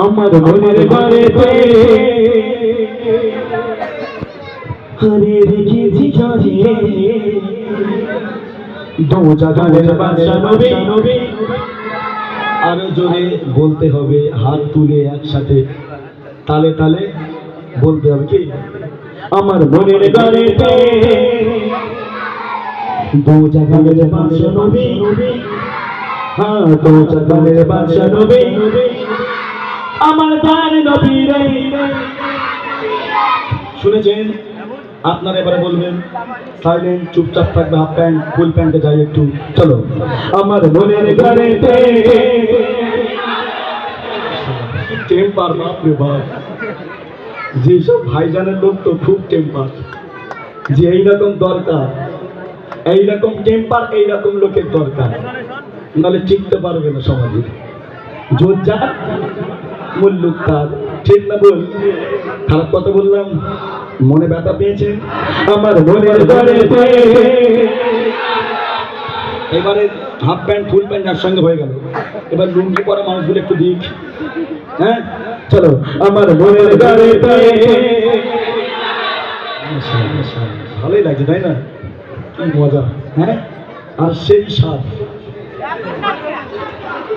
আমার মনের ঘরেতে হারিয়ে রেখেছি জানিয়ে দো জাগানের বাদশা নবী। আরো জোরে বলতে হবে, হাত তুলে একসাথে তালে তালে বলতে হবে কি, আমার মনের ঘরেতে দো জাগানের বাদশা নবী। হ্যাঁ, দো জাগানের বাদশা নবী আমার জান নবী রে। শুনেছেন? আপনারা এবারে বলবেন, সাইলেন্ট চুপচাপ থাকবে, হাফ প্যান্ট ফুল প্যান্টে যাই একটু। চলো, আমার মনের ঘরেতে টেম্পার, বাপ রে বাপ, যেসব ভাইজানের লোক তো খুব টেম্পার, যে এইরকম দরকার, এইরকম টেম্পার এইরকম লোকের দরকার, নাহলে টিকতে পারবে না সমাজে। জোর যার মুল্লুক তার, ঠিক না বল? খারাপ কথা বললাম, মনে ব্যথা পেয়েছেন? আমার মনের ঘরেতে এবারে হাফ প্যান্ট ফুল প্যান্ট যার সঙ্গে হয়ে গেল, এবার লুঙ্গি পরা মানুষগুলো একটু দিক। হ্যাঁ, চলো, আমার মনের ঘরেতে। ভালোই লাগছে তাই না? কি মজা! হ্যাঁ, আর সেই স্বাদ,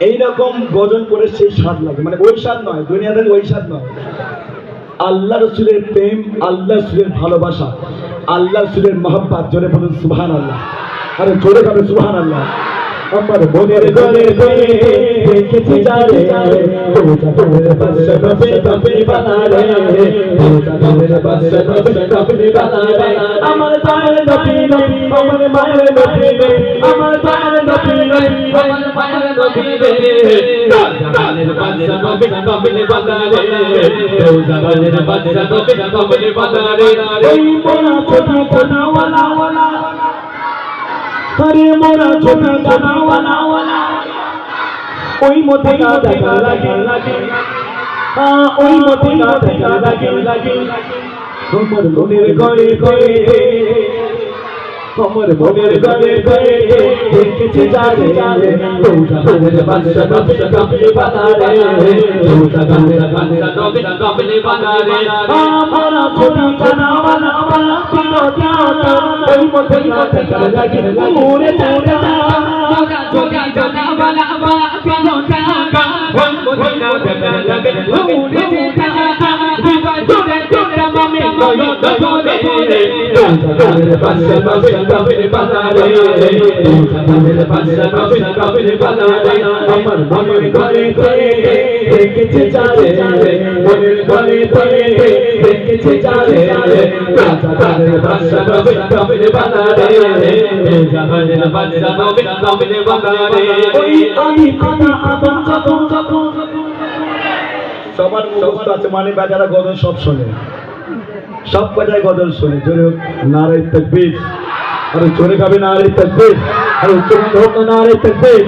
এইরকম গজল করে সেই স্বাদ লাগে, মানে ওই স্বাদ নয়, দুনিয়াতে ওই স্বাদ নয়। আল্লাহ রসুলের প্রেম, আল্লাহ রসুলের ভালোবাসা, আল্লাহ রসুলের মহব্বত, জোরে বলুন সুবহানাল্লাহ। আরে জোরে বলুন সুবহানাল্লাহ। আমার মনের ঘরেতে দেখেছি যারে দো জাগানের বাদশা নবী, নবী বানা রে, দো জাগানের বাদশা নবী, নবী বানা রে। আমার জান নবী, আমার মায়ের নবী, আমার জান নবী, আমার মায়ের নবী রে, দো জাগানের বাদশা নবী, নবী বানা রে, দো জাগানের বাদশা নবী, নবী বানা রে। ওই মোরা ছোটা ছোটা ওয়ালা ওয়ালা, আরে মোরা ছোটা ছোটা ওয়ালা ওয়ালা, ওই মতে না দেখা লাগে, ওই মতে না দেখা লাগে। তোমার মনের ঘরে ঘরে, আমার মনের ঘরে ঘরে দেখেছি যারে দো জাগানের বাদশা নবী, নবী বানা রে, দো জাগানের বাদশা নবী, নবী বানা রে। আমরা ছোটা ছোটা ওয়ালা ওয়ালা পিরোটা, ওই মতে না দেখা লাগে, মোরে মোরে মোরা ছোটা ছোটা ওয়ালা ওয়ালা পিরোটা, ওই মতে না দেখা লাগে, মোরে মোরা জোরে জোরে মামে কই দোলে রে, দো জাগানের বাদশা নবী, নবী বানা রে, দো জাগানের বাদশা নবী, নবী বানা রে। আমার মনের ঘরে ঘরে দেখেছি যারে, মনের ঘরে ঘরে দেখেছি যারে দো জাগানের বাদশা নবী, নবী বানা রে, দো জাগানের বাদশা নবী, নবী বানা রে। ওই আমি কথা আদম যখন যখন সবার মুখস্থ আছে, মানে বেচারা গজল সব শোনে, সব কটায় গজল শোনে। জোরে নারে তাকবীর, আরে জোরে গাবে নারে তাকবীর, আরে উচ্চারণ হোক না নারে তাকবীর।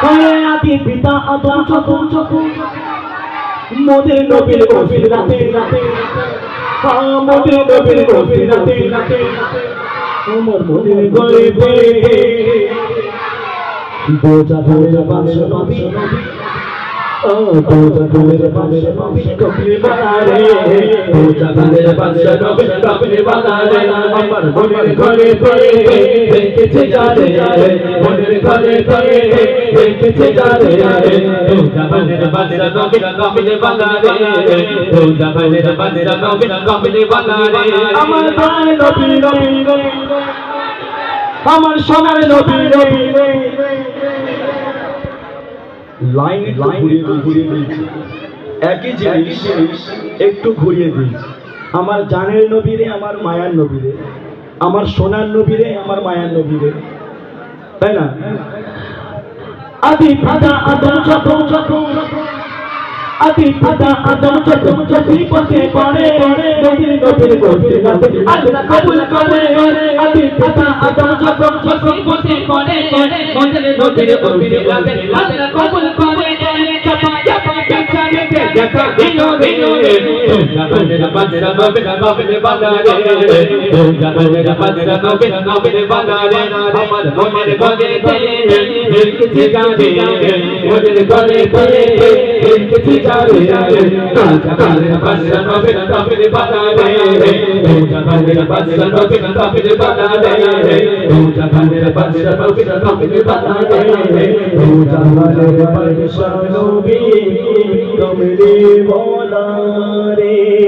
ওরে আদি পিতা আদম যখন যখন মোদের নবীর ওসিলাতে রাতে, মোদের নবীর ওসিলাতে রাতে, আমার মনের ঘরেতে দো জাগানের বাদশা নবী, দো জাগানের বাদশা নবী, নবী বানা রে, দো জাগানের বাদশা নবী, নবী বানা রে। আমার মনের ঘরে ঘরে দেখেছি যারে, মনের ঘরে ঘরে দেখেছি যারে দো জাগানের বাদশা নবী, নবী বানা রে, দো জাগানের বাদশা নবী, নবী বানা রে। আমার জান নবী, নবী আমার সোনার নবী, নবী লাইন ঘুরিয়ে দিয়েছি, একই জিনিস একটু ঘুরিয়ে দিয়েছি। আমার জানের নবীরে, আমার মায়ার নবীরে, আমার সোনার নবীরে, আমার মায়ার নবীরে, তাই না? আদি পিতা আদম যখন যখন, আদি পিতা আদম যখন যখন পথে পড়ে, নবীর নবীর ওসিলাতে আল্লাহ কবুল করে। আদি পিতা আদম যখন যখন পথে পড়ে, নবীর নবীর ওসিলাতে আল্লাহ কবুল করে। চাপা চাপা পেছনে দেখা দিল রে, দো জাগানের বাদশা নবী, নবী বানা রে, দো জাগানের বাদশা নবী, নবী বানা রে। আমার মনের ঘরেতে দেখেছি যারে, মনের ঘরে ঘরে দেখেছি রে জাগানের বাদশা নবীর কাফির বানা রে জাগানের বাদশা নবীর কাফির বানা রে জাগানের বাদশা নবীর কাফির বানা রে জাগানের বাদশা নবী কমলি বোলা রে